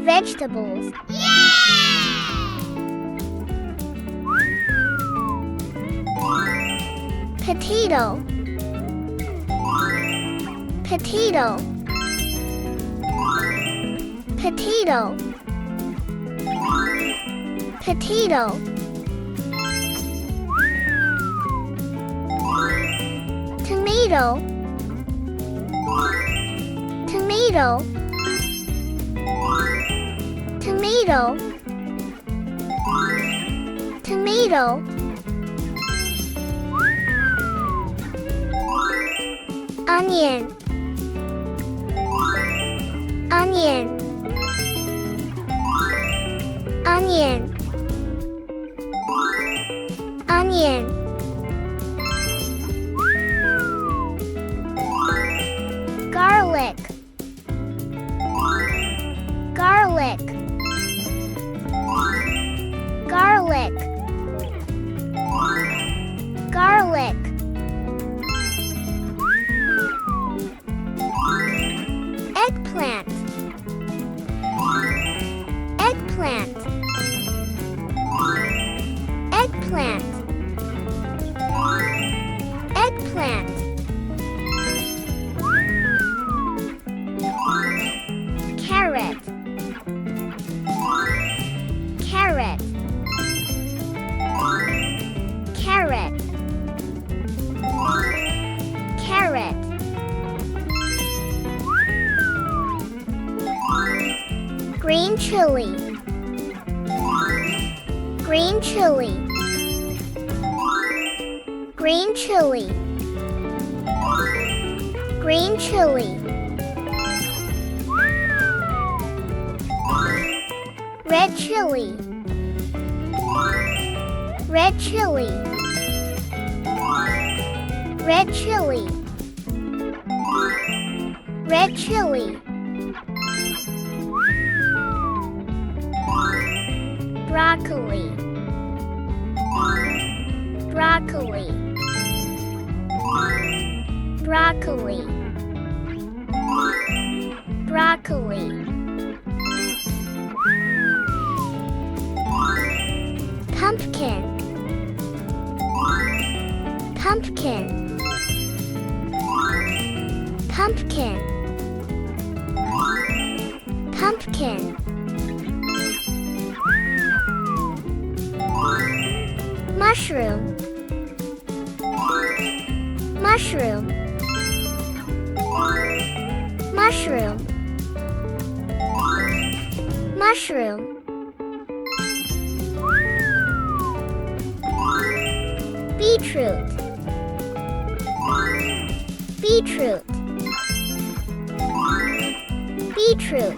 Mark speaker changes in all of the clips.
Speaker 1: Vegetables. Potato. Potato. Potato. Potato. Tomato. Tomato. Tomato. Tomato. Onion. Onion. Onion. Onion. Garlic. Garlic. Garlic. Garlic. Eggplant. Eggplant. Eggplant. Eggplant. Carrot. Carrot. Carrot. Carrot. Green chili. Green chili. Green chili. Green chili. Red chili. Red chili. Red chili. Red chili. Broccoli. Broccoli. Broccoli. Broccoli. Pumpkin. Pumpkin. Pumpkin. Pumpkin. Mushroom. Mushroom. Mushroom. Mushroom. Beetroot. Beetroot. Beetroot.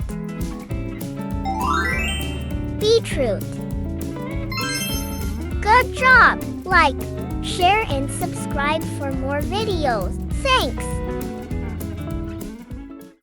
Speaker 1: Beetroot. Good job! Like, share and subscribe for more videos. Thanks!